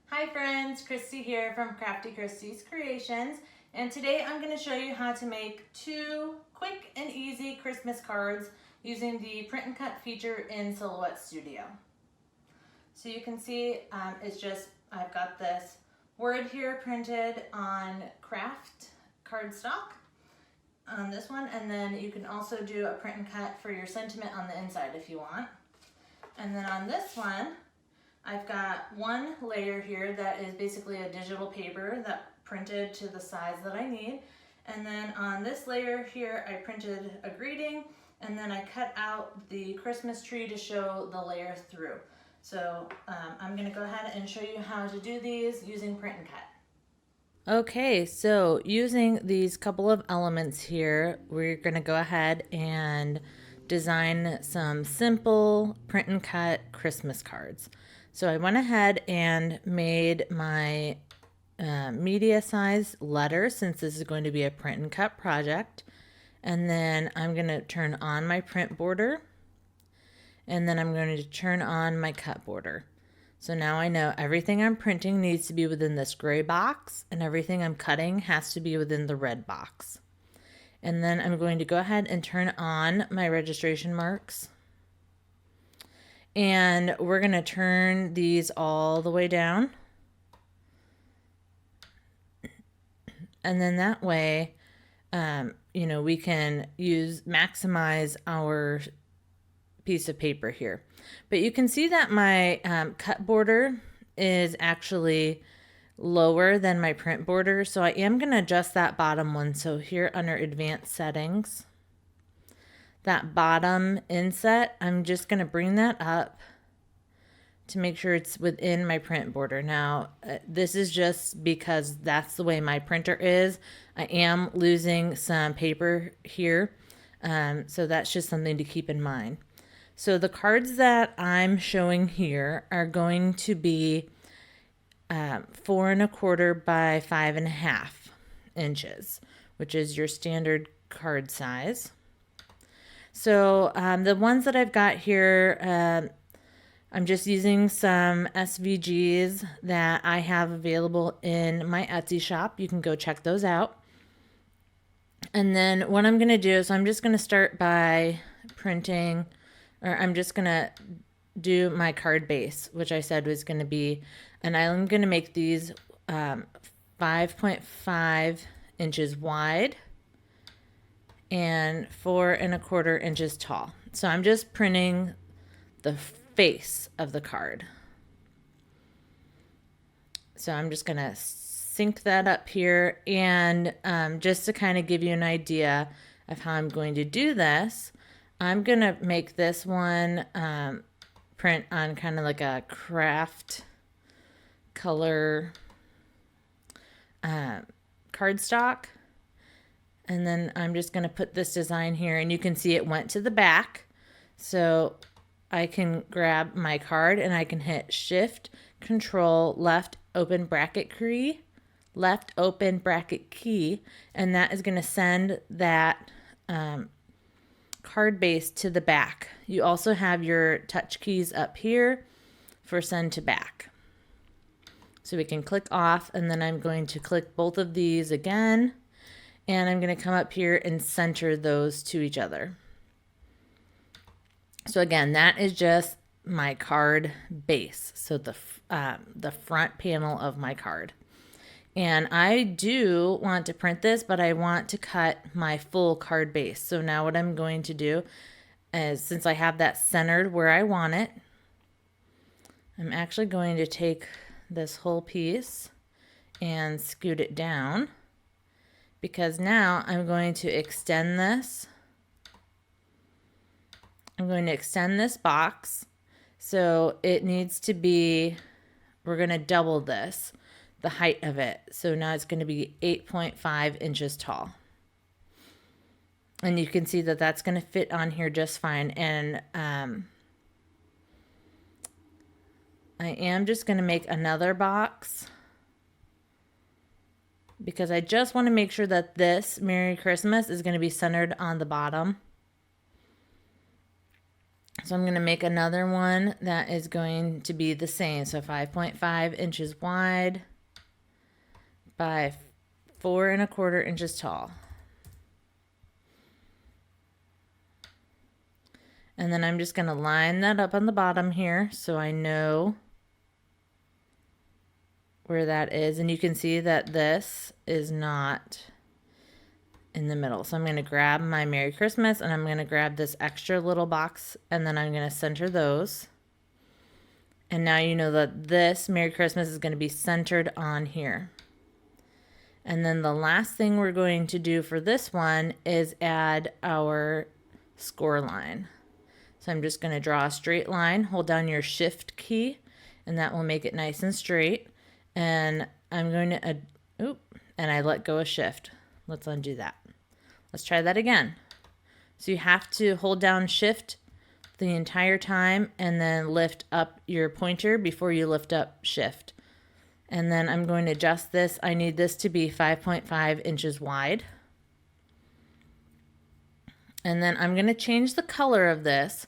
Hi friends, Christy here from Crafty Christy's Creations, and today I'm going to show you how to make 2 quick and easy Christmas cards using the print and cut feature in Silhouette Studio. So you can see I've got this word here printed on craft cardstock on this one, and then you can also do a print and cut for your sentiment on the inside if you want. And then on this one, I've got one layer here that is basically a digital paper that printed to the size that I need. And then on this layer here, I printed a greeting, and then I cut out the Christmas tree to show the layer through. So I'm gonna go ahead and show you how to do these using print and cut. Okay, so using these couple of elements here, we're gonna go ahead and design some simple print and cut Christmas cards. So I went ahead and made my media size letter, since this is going to be a print and cut project. And then I'm going to turn on my print border. And then I'm going to turn on my cut border. So now I know everything I'm printing needs to be within this gray box, and everything I'm cutting has to be within the red box. And then I'm going to go ahead and turn on my registration marks. And we're going to turn these all the way down. And then that way, we can maximize our piece of paper here. But you can see that my cut border is actually lower than my print border. So I am going to adjust that bottom one. So here under advanced settings, that bottom inset, I'm just going to bring that up to make sure it's within my print border. Now, this is just because that's the way my printer is. I am losing some paper here, so that's just something to keep in mind. So the cards that I'm showing here are going to be 4¼ by 5½ inches, which is your standard card size. So the ones that I've got here, I'm just using some SVGs that I have available in my Etsy shop. You can go check those out. And then what I'm going to do is I'm just going to start by printing, or I'm just going to do my card base, which I said was going to be, and I'm going to make these 5.5 inches wide and 4¼ inches tall. So I'm just printing the face of the card. So I'm just going to sync that up here, and just to kind of give you an idea of how I'm going to do this, I'm going to make this one print on kind of like a craft color cardstock. And then I'm just going to put this design here, and you can see it went to the back. So I can grab my card and I can hit Shift, Control, left open bracket key, left open bracket key, and that is going to send that card base to the back. You also have your touch keys up here for send to back. So we can click off, and then I'm going to click both of these again. And I'm going to come up here and center those to each other. So again, that is just my card base. So the front panel of my card. And I do want to print this, but I want to cut my full card base. So now what I'm going to do is, since I have that centered where I want it, I'm actually going to take this whole piece and scoot it down, because now I'm going to extend this. I'm going to extend this box. So it needs to be, we're going to double this, the height of it. So now it's going to be 8.5 inches tall. And you can see that that's going to fit on here just fine. And I am just going to make another box, because I just want to make sure that this Merry Christmas is going to be centered on the bottom. So I'm going to make another one that is going to be the same. So 5.5 inches wide by 4¼ inches tall. And then I'm just going to line that up on the bottom here so I know where that is. And you can see that this is not in the middle. So I'm going to grab my Merry Christmas and I'm going to grab this extra little box and then I'm going to center those. And now you know that this Merry Christmas is going to be centered on here. And then the last thing we're going to do for this one is add our score line. So I'm just going to draw a straight line, hold down your shift key, and that will make it nice and straight. And I'm going to, and I let go of shift. Let's undo that. Let's try that again. So you have to hold down shift the entire time and then lift up your pointer before you lift up shift. And then I'm going to adjust this. I need this to be 5.5 inches wide. And then I'm going to change the color of this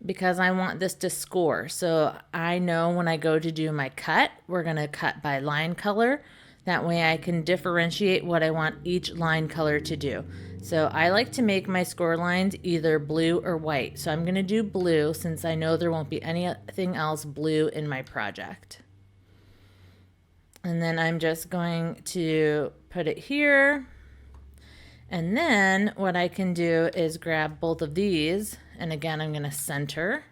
because I want this to score. So I know when I go to do my cut, we're going to cut by line color. That way I can differentiate what I want each line color to do. So I like to make my score lines either blue or white. So I'm going to do blue since I know there won't be anything else blue in my project. And then I'm just going to put it here. And then what I can do is grab both of these. And again, I'm going to center.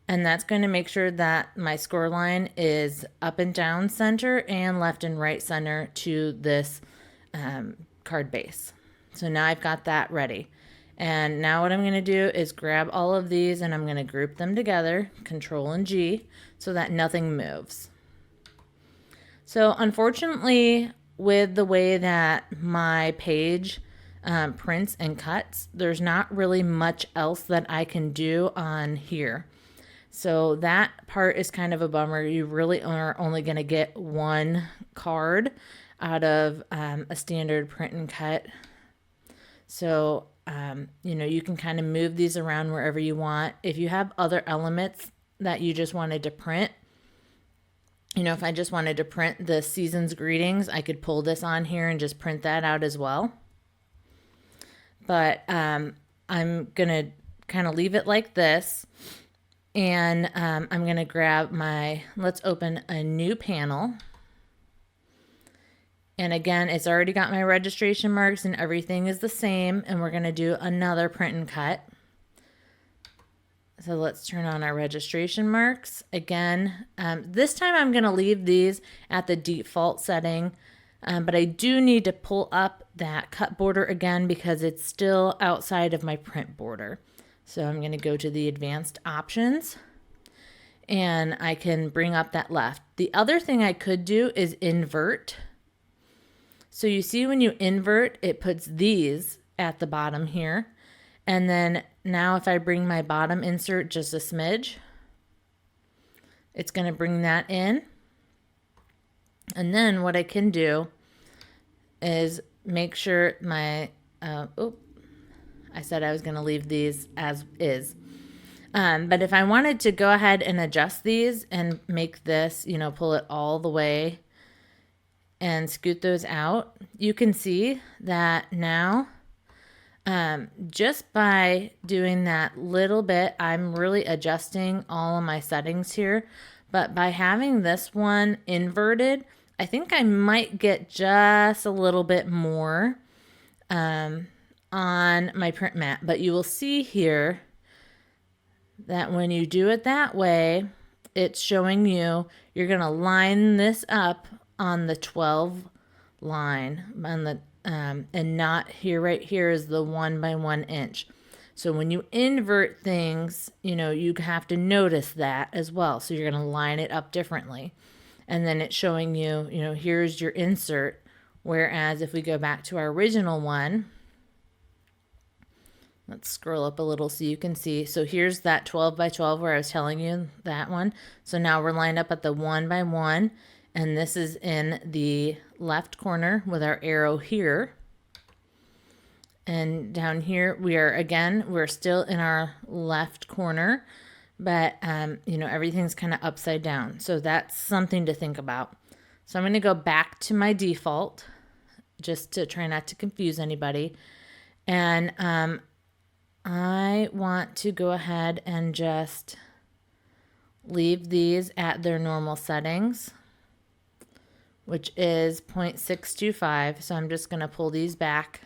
And that's going to make sure that my score line is up and down center and left and right center to this card base. So now I've got that ready. And now what I'm going to do is grab all of these and I'm going to group them together, Control and G, so that nothing moves. So unfortunately, with the way that my page prints and cuts, there's not really much else that I can do on here. So that part is kind of a bummer. You really are only going to get one card out of a standard print and cut. So, you can kind of move these around wherever you want. If you have other elements that you just wanted to print, if I just wanted to print the season's greetings, I could pull this on here and just print that out as well. But I'm going to kind of leave it like this. And I'm going to grab let's open a new panel. And again, it's already got my registration marks and everything is the same. And we're going to do another print and cut. So let's turn on our registration marks. Again, this time I'm going to leave these at the default setting. But I do need to pull up that cut border again because it's still outside of my print border. So I'm going to go to the advanced options and I can bring up that left. The other thing I could do is invert. So you see when you invert, it puts these at the bottom here. And then now if I bring my bottom insert just a smidge, it's going to bring that in. And then what I can do is make sure my, I said I was going to leave these as is. But if I wanted to go ahead and adjust these and make this, pull it all the way and scoot those out, you can see that now, just by doing that little bit, I'm really adjusting all of my settings here. But by having this one inverted, I think I might get just a little bit more on my print mat. But you will see here that when you do it that way, it's showing you're going to line this up on the 12 line on the and not here. Right here is the 1 by 1 inch. So when you invert things, you have to notice that as well. So you're going to line it up differently. And then it's showing you, here's your insert. Whereas if we go back to our original one, let's scroll up a little so you can see. So here's that 12 by 12 where I was telling you that one. So now we're lined up at the 1 by 1. And this is in the left corner with our arrow here. And down here, we're still in our left corner, but you know, everything's kind of upside down. So that's something to think about. So I'm going to go back to my default just to try not to confuse anybody. And I want to go ahead and just leave these at their normal settings, which is 0.625. So I'm just going to pull these back.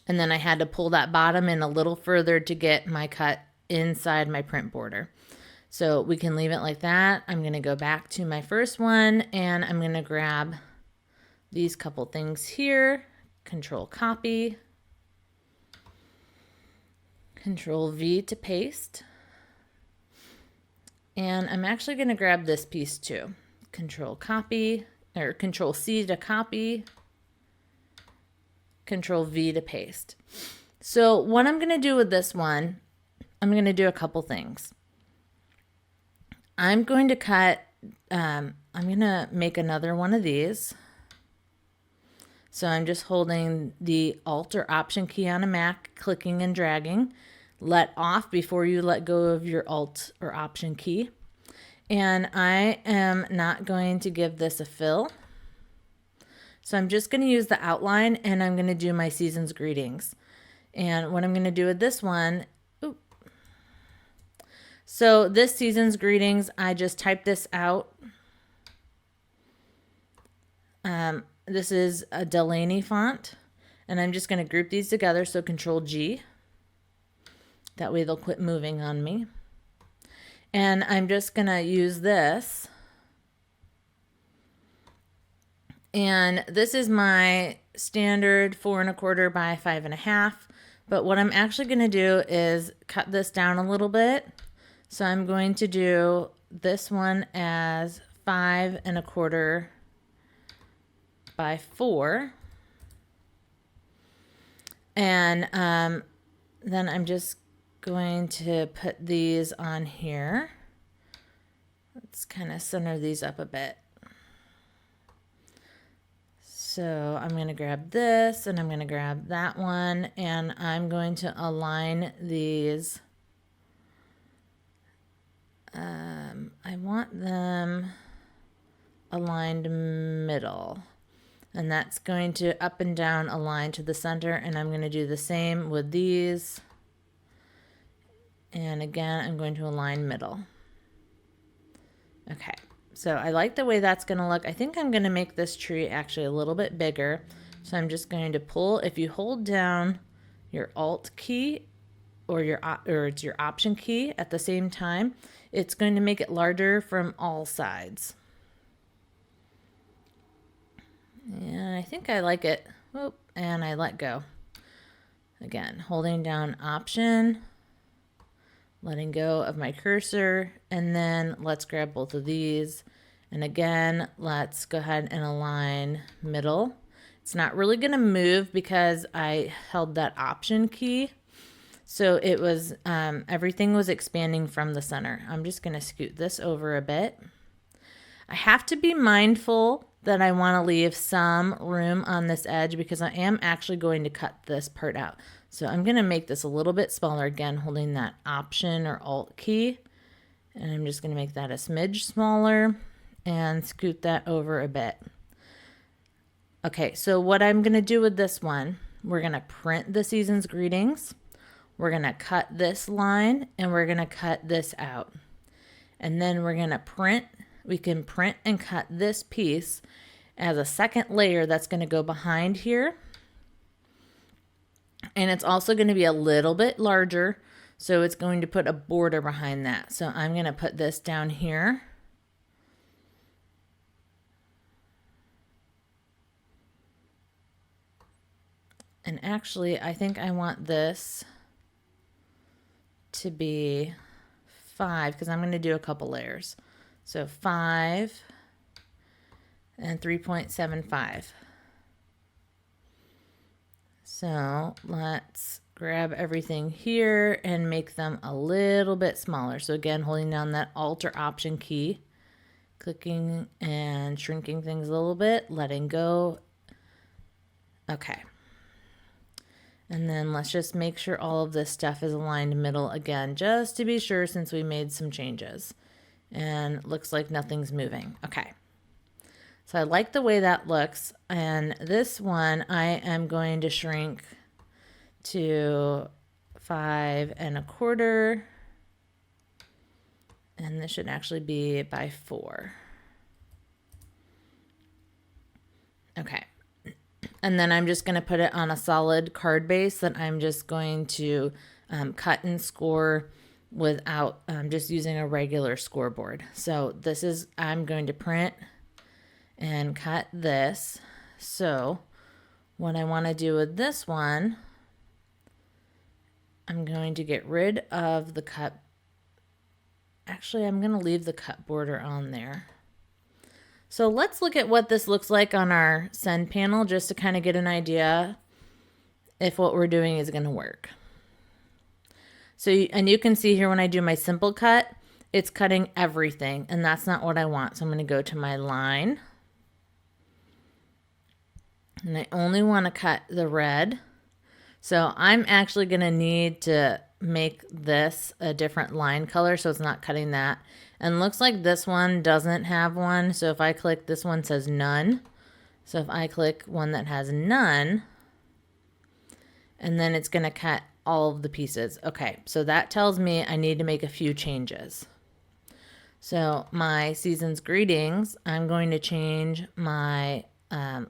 And then I had to pull that bottom in a little further to get my cut inside my print border. So we can leave it like that. I'm going to go back to my first one and I'm going to grab these couple things here. Control copy. Control V to paste. And I'm actually going to grab this piece too. Control copy, or Control C to copy. Control V to paste. So what I'm going to do with this one, I'm going to do a couple things. I'm going to cut, I'm going to make another one of these. So I'm just holding the Alt or Option key on a Mac, clicking and dragging. Let off before you let go of your Alt or Option key. And I am not going to give this a fill. So I'm just going to use the outline and I'm going to do my season's greetings. And what I'm going to do with this one, so this season's greetings, I just typed this out. This is a Delaney font, and I'm just going to group these together. So Control G. That way they'll quit moving on me. And I'm just going to use this. And this is my standard 4 1/4 by 5 1/2. But what I'm actually going to do is cut this down a little bit. So I'm going to do this one as 5 1/4 by 4. And then I'm just going to put these on here. Let's kind of center these up a bit. So I'm going to grab this and I'm going to grab that one and I'm going to align these. I want them aligned middle, and that's going to up and down align to the center, and I'm going to do the same with these. And again, I'm going to align middle. Okay, so I like the way that's going to look. I think I'm going to make this tree actually a little bit bigger. So I'm just going to pull, if you hold down your Alt key or it's your Option key at the same time, it's going to make it larger from all sides. And I think I like it. Whoop, and I let go. Again, holding down Option, letting go of my cursor, and then let's grab both of these. And again, let's go ahead and align middle. It's not really going to move because I held that Option key. So it was, everything was expanding from the center. I'm just going to scoot this over a bit. I have to be mindful that I want to leave some room on this edge because I am actually going to cut this part out. So I'm going to make this a little bit smaller, again, holding that Option or Alt key. And I'm just going to make that a smidge smaller and scoot that over a bit. Okay, so what I'm going to do with this one, we're going to print the season's greetings. We're going to cut this line and we're going to cut this out. And then we're going to print. We can print and cut this piece as a second layer that's going to go behind here. And it's also going to be a little bit larger. So it's going to put a border behind that. So I'm going to put this down here. And actually, I think I want this to be 5 because I'm going to do a couple layers. So 5 and 3.75. So let's grab everything here and make them a little bit smaller. So again, holding down that Alt or Option key, clicking and shrinking things a little bit, letting go, Okay. And then let's just make sure all of this stuff is aligned middle again, just to be sure since we made some changes. And looks like nothing's moving. Okay. So I like the way that looks. And this one I am going to shrink to 5 1/4. And this should actually be by 4. Okay. And then I'm just going to put it on a solid card base that I'm just going to cut and score without just using a regular scoreboard. So this is, I'm going to print and cut this. So what I want to do with this one, I'm going to get rid of the cut. Actually, I'm going to leave the cut border on there. So let's look at what this looks like on our send panel just to kind of get an idea if what we're doing is going to work. So, and you can see here when I do my simple cut, it's cutting everything, and that's not what I want. So I'm going to go to my line, and I only want to cut the red. So I'm actually going to need to make this a different line color so it's not cutting that. And looks like this one doesn't have one. So if I click, this one says none. So if I click one that has none, and then it's going to cut all of the pieces. Okay, so that tells me I need to make a few changes. So my season's greetings, I'm going to change my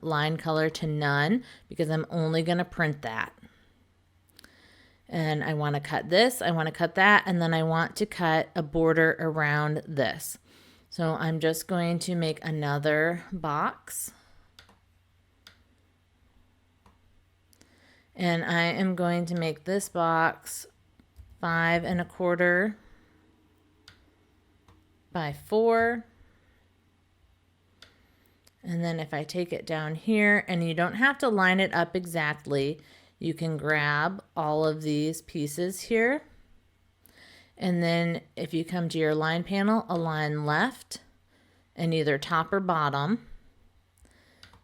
line color to none because I'm only going to print that. And I want to cut this, I want to cut that, and then I want to cut a border around this. So I'm just going to make another box. And I am going to make this box 5 1/4 by 4. And then if I take it down here, and you don't have to line it up exactly, you can grab all of these pieces here. And then if you come to your line panel, align left and either top or bottom.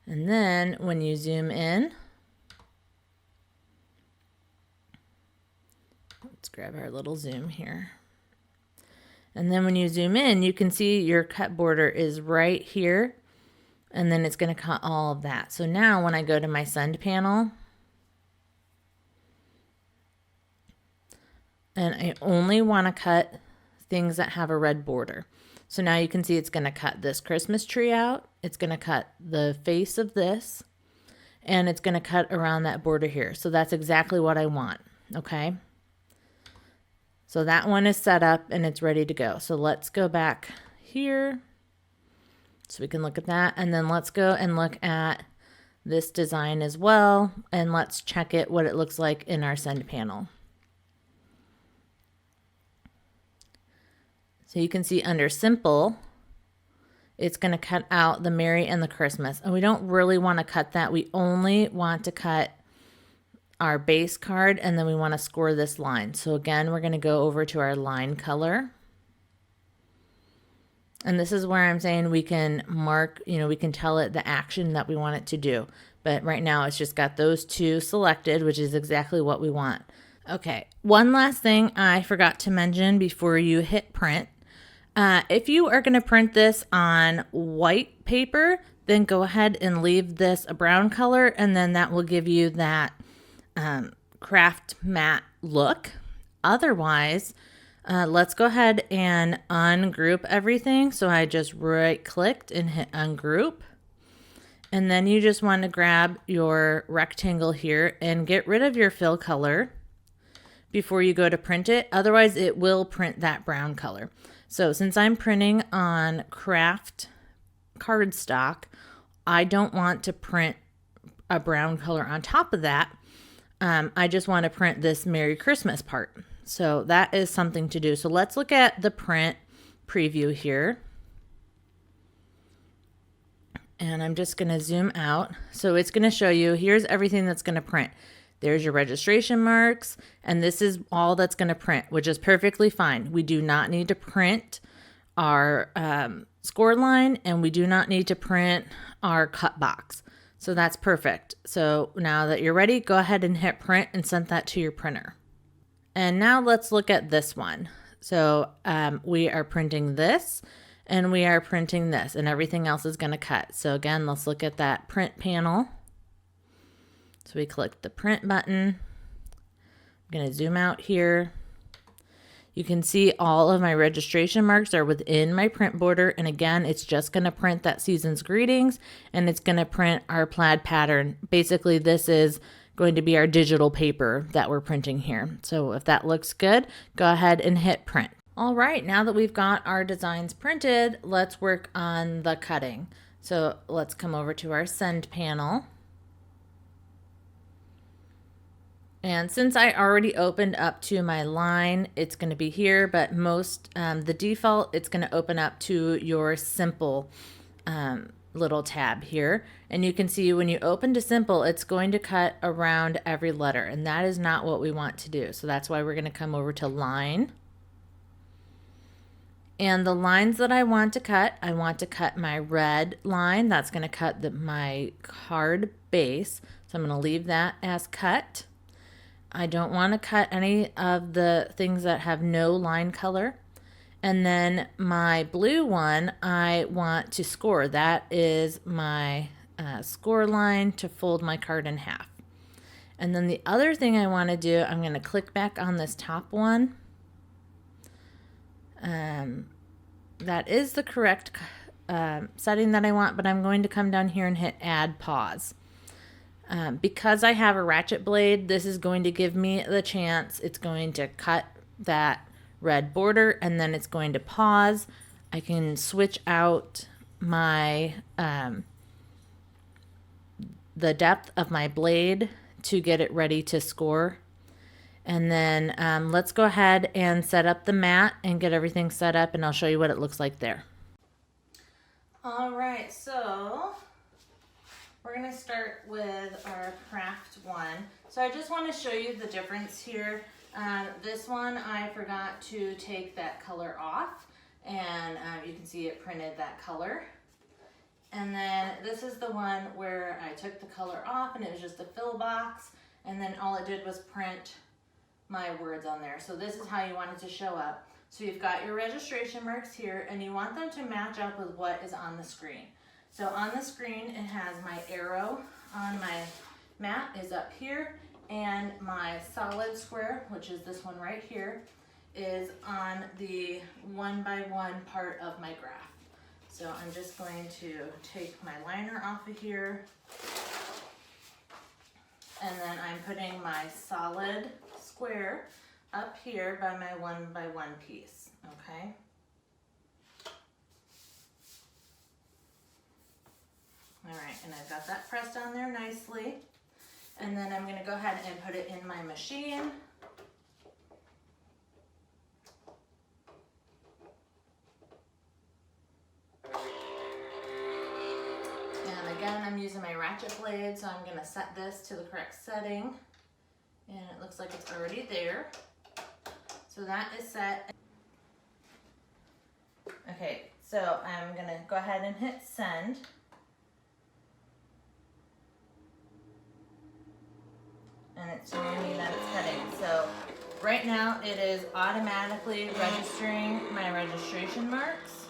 And then when you zoom in, let's grab our little zoom here. And then when you zoom in, you can see your cut border is right here. And then it's going to cut all of that. So now when I go to my send panel, and I only want to cut things that have a red border. So now you can see it's going to cut this Christmas tree out. It's going to cut the face of this. And it's going to cut around that border here. So that's exactly what I want. Okay. So that one is set up and it's ready to go. So let's go back here so we can look at that. And then let's go and look at this design as well. And let's check it, what it looks like in our send panel. So you can see under simple, it's going to cut out the Merry and the Christmas. And we don't really want to cut that. We only want to cut our base card, and then we want to score this line. So again, we're going to go over to our line color. And this is where I'm saying we can mark, we can tell it the action that we want it to do. But right now it's just got those two selected, which is exactly what we want. Okay, one last thing I forgot to mention before you hit print. If you are going to print this on white paper, then go ahead and leave this a brown color, and then that will give you that craft matte look. Otherwise, let's go ahead and ungroup everything. So I just right clicked and hit ungroup. And then you just want to grab your rectangle here and get rid of your fill color before you go to print it. Otherwise, it will print that brown color. So since I'm printing on craft cardstock, I don't want to print a brown color on top of that. I just want to print this Merry Christmas part. So that is something to do. So let's look at the print preview here. And I'm just going to zoom out. So it's going to show you, here's everything that's going to print. There's your registration marks, and this is all that's going to print, which is perfectly fine. We do not need to print our score line, and we do not need to print our cut box. So that's perfect. So now that you're ready, go ahead and hit print and send that to your printer. And now let's look at this one. So we are printing this and we are printing this, and everything else is going to cut. So again, let's look at that print panel. So we click the print button. I'm going to zoom out here. You can see all of my registration marks are within my print border. And again, it's just going to print that season's greetings, and it's going to print our plaid pattern. Basically, this is going to be our digital paper that we're printing here. So if that looks good, go ahead and hit print. All right, now that we've got our designs printed, let's work on the cutting. So let's come over to our send panel. And since I already opened up to my line, it's going to be here, but the default, it's going to open up to your simple little tab here. And you can see when you open to simple, it's going to cut around every letter, and that is not what we want to do. So that's why we're going to come over to line. And the lines that I want to cut my red line. That's going to cut my card base. So I'm going to leave that as cut. I don't want to cut any of the things that have no line color. And then my blue one, I want to score. That is my score line to fold my card in half. And then the other thing I want to do, I'm going to click back on this top one. That is the correct setting that I want, but I'm going to come down here and hit add pause. Because I have a ratchet blade, this is going to give me the chance. It's going to cut that red border, and then it's going to pause. I can switch out my the depth of my blade to get it ready to score. And then let's go ahead and set up the mat and get everything set up, and I'll show you what it looks like there. All right, so we're gonna start with our craft one. So I just wanna show you the difference here. This one, I forgot to take that color off, and you can see it printed that color. And then this is the one where I took the color off and it was just a fill box, and then all it did was print my words on there. So this is how you want it to show up. So you've got your registration marks here, and you want them to match up with what is on the screen. So on the screen, it has my arrow on my mat is up here, and my solid square, which is this one right here, is on the 1x1 part of my graph. So I'm just going to take my liner off of here, and then I'm putting my solid square up here by my 1x1 piece, okay? All right, and I've got that pressed on there nicely. And then I'm gonna go ahead and put it in my machine. And again, I'm using my ratchet blade, so I'm gonna set this to the correct setting. And it looks like it's already there. So that is set. Okay, so I'm gonna go ahead and hit send. And it's showing me that it's cutting. So right now it is automatically registering my registration marks.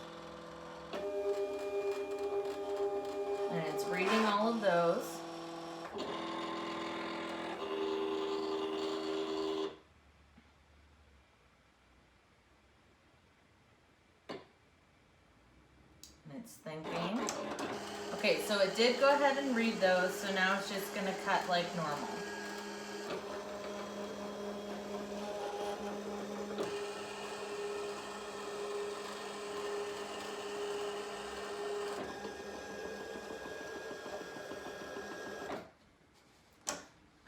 And it's reading all of those. And it's thinking. Okay, so it did go ahead and read those, so now it's just gonna cut like normal.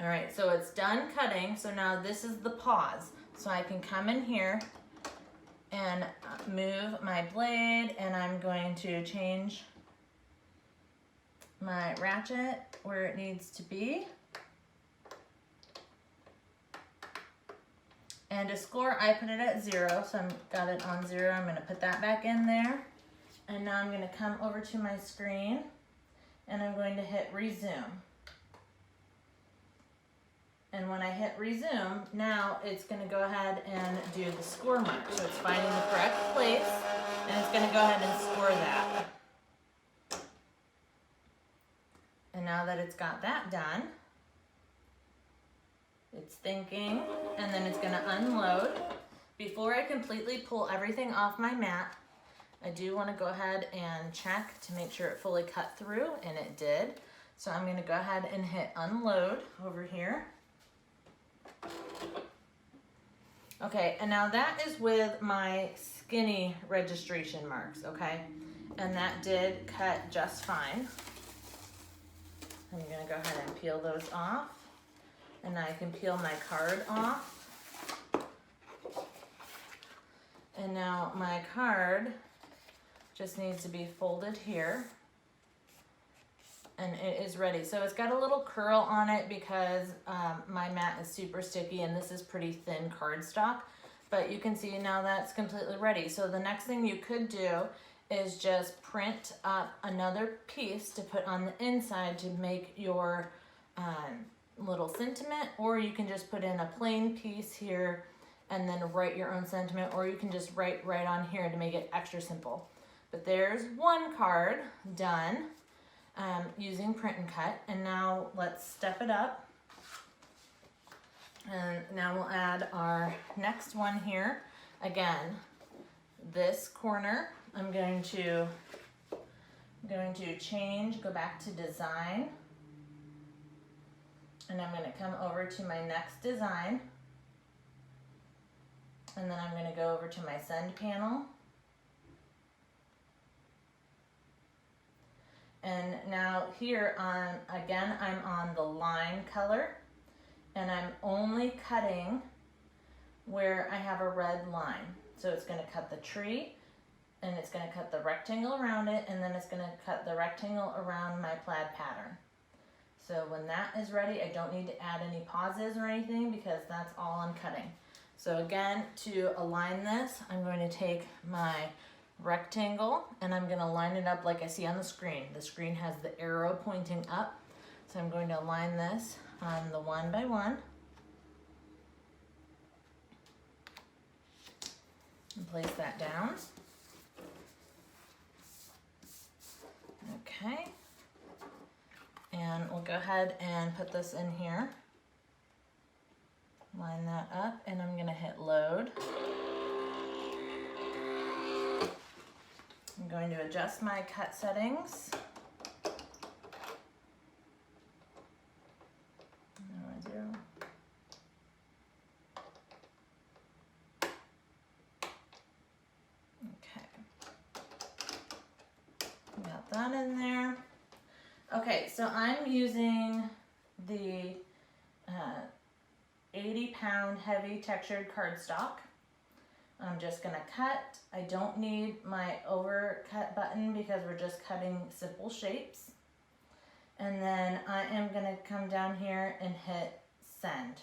All right, so it's done cutting. So now this is the pause. So I can come in here and move my blade, and I'm going to change my ratchet where it needs to be. And to score, I put it at 0, so I've got it on 0. I'm gonna put that back in there. And now I'm gonna come over to my screen, and I'm going to hit resume. And when I hit resume, now it's going to go ahead and do the score mark. So it's finding the correct place, and it's going to go ahead and score that. And now that it's got that done, it's thinking, and then it's going to unload. Before I completely pull everything off my mat, I do want to go ahead and check to make sure it fully cut through, and it did. So I'm going to go ahead and hit unload over here. Okay, and now that is with my skinny registration marks, okay? And that did cut just fine. I'm gonna go ahead and peel those off. And now I can peel my card off. And now my card just needs to be folded here. And it is ready. So it's got a little curl on it because my mat is super sticky and this is pretty thin cardstock. But you can see now that's completely ready. So the next thing you could do is just print up another piece to put on the inside to make your little sentiment, or you can just put in a plain piece here and then write your own sentiment, or you can just write right on here to make it extra simple. But there's one card done. Using print and cut, and now let's step it up, and now we'll add our next one here. Again, this corner I'm going to change, go back to design, and I'm going to come over to my next design, and then I'm going to go over to my send panel. And now here again, I'm on the line color, and I'm only cutting where I have a red line. So it's going to cut the tree, and it's going to cut the rectangle around it, and then it's going to cut the rectangle around my plaid pattern. So when that is ready, I don't need to add any pauses or anything because that's all I'm cutting. So again, to align this, I'm going to take my rectangle and I'm going to line it up like I see on the screen. The screen has the arrow pointing up, so I'm going to align this on the 1 by 1 and place that down. Okay, and we'll go ahead and put this in here, line that up, and I'm going to hit load. I'm going to adjust my cut settings. Okay. Got that in there. Okay, so I'm using the 80-pound heavy textured cardstock. I'm just gonna cut. I don't need my overcut button because we're just cutting simple shapes. And then I am gonna come down here and hit send.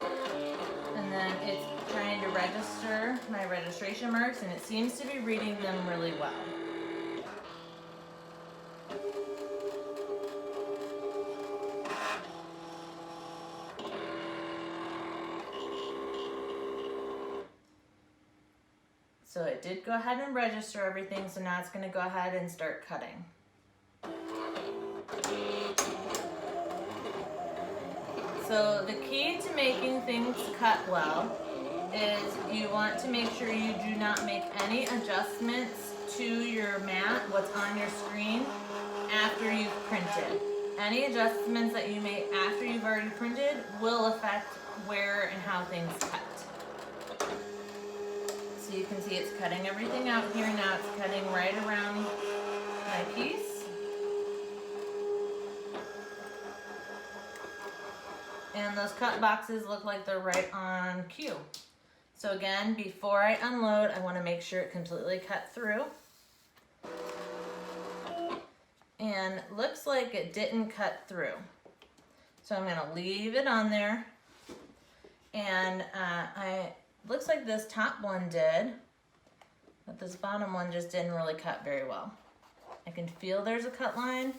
And then it's trying to register my registration marks, and it seems to be reading them really well. So it did go ahead and register everything, so now it's going to go ahead and start cutting. So the key to making things cut well is you want to make sure you do not make any adjustments to your mat, what's on your screen, after you've printed. Any adjustments that you make after you've already printed will affect where and how things cut. So you can see it's cutting everything out here. Now it's cutting right around my piece. And those cut boxes look like they're right on cue. So again, before I unload, I want to make sure it completely cut through. And looks like it didn't cut through. So I'm going to leave it on there. And looks like this top one did. but this bottom one just didn't really cut very well. I can feel there's a cut line,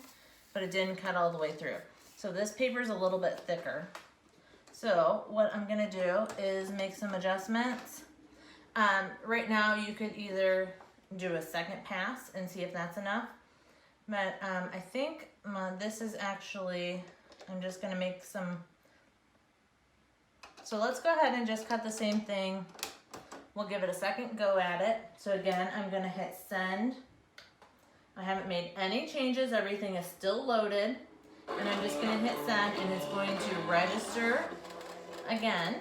but it didn't cut all the way through. So this paper is a little bit thicker. So what I'm gonna do is make some adjustments. Right now you could either do a second pass and see if that's enough, but I think this is actually, I'm just gonna make some, so let's go ahead and just cut the same thing. We'll give it a second go at it. So again, I'm gonna hit send. I haven't made any changes, everything is still loaded, and I'm just gonna hit send, and it's going to register again.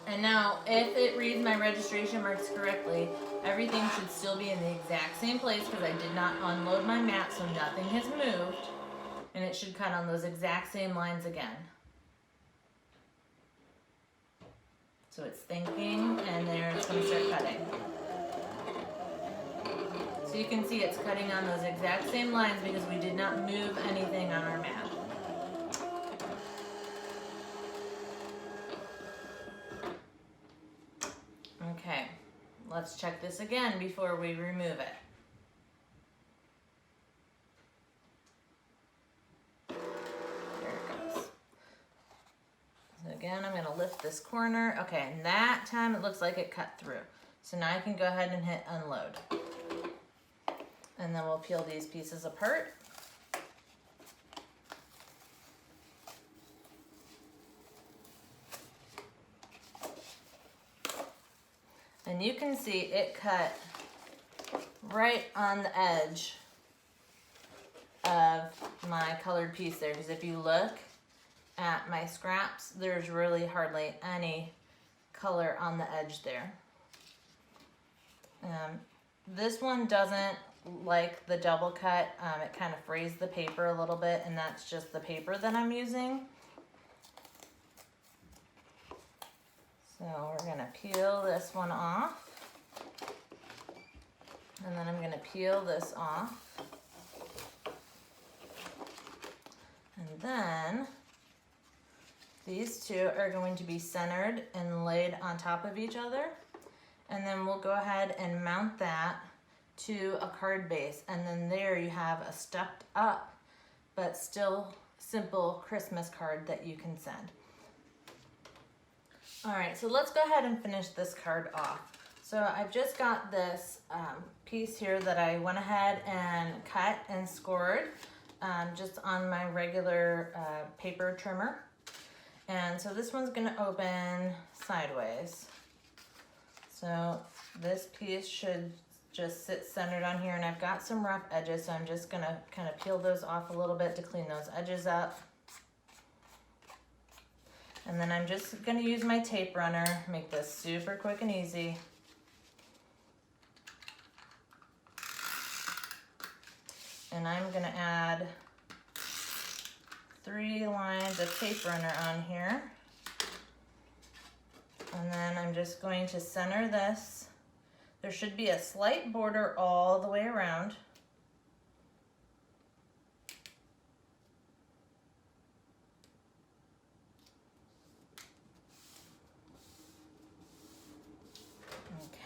And now, if it reads my registration marks correctly, everything should still be in the exact same place because I did not unload my mat, so nothing has moved, and it should cut on those exact same lines again. So it's thinking, and there it's going to start cutting. So you can see it's cutting on those exact same lines because we did not move anything on our mat. Okay, let's check this again before we remove it. There it goes. So again, I'm going to lift this corner. Okay, and that time it looks like it cut through. So now I can go ahead and hit unload. And then we'll peel these pieces apart. And you can see it cut right on the edge of my colored piece there. Because if you look at my scraps, there's really hardly any color on the edge there. This one doesn't like the double cut. It kind of frays the paper a little bit, and that's just the paper that I'm using. So we're gonna peel this one off, and then I'm gonna peel this off, and then these two are going to be centered and laid on top of each other, and then we'll go ahead and mount that to a card base, and then there you have a stepped up but still simple Christmas card that you can send. All right, so let's go ahead and finish this card off. So I've just got this piece here that I went ahead and cut and scored just on my regular paper trimmer. And so this one's gonna open sideways. So this piece should just sit centered on here, and I've got some rough edges, so I'm just gonna kind of peel those off a little bit to clean those edges up. And then I'm just gonna use my tape runner, make this super quick and easy. And I'm gonna add 3 lines of tape runner on here. And then I'm just going to center this. There should be a slight border all the way around.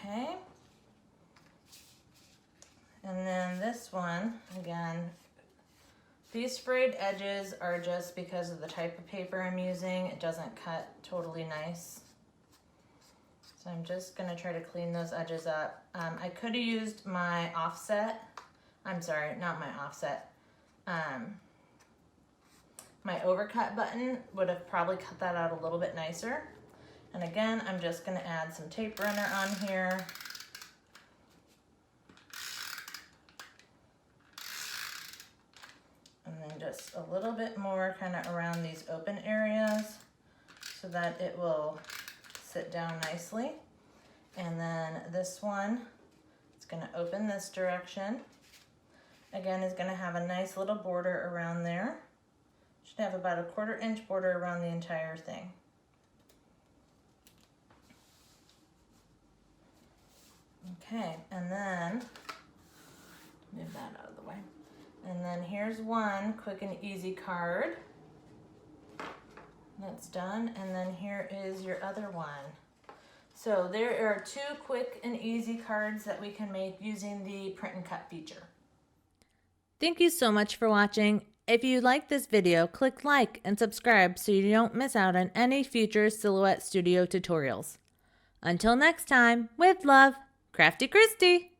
Okay. And then this one, again, these frayed edges are just because of the type of paper I'm using. It doesn't cut totally nice. So I'm just gonna try to clean those edges up. I could have used my offset. I'm sorry, not my offset. My overcut button would have probably cut that out a little bit nicer. And again, I'm just gonna add some tape runner on here. And then just a little bit more kind of around these open areas so that it will sit down nicely. And then this one, it's gonna open this direction. Again, is gonna have a nice little border around there. Should have about a 1/4 inch border around the entire thing. Okay, and then, move that out of the way. And then here's one quick and easy card. That's done, and then here is your other one. So there are 2 quick and easy cards that we can make using the print and cut feature. Thank you so much for watching. If you like this video, click like and subscribe so you don't miss out on any future Silhouette Studio tutorials. Until next time, with love, Crafty Christy!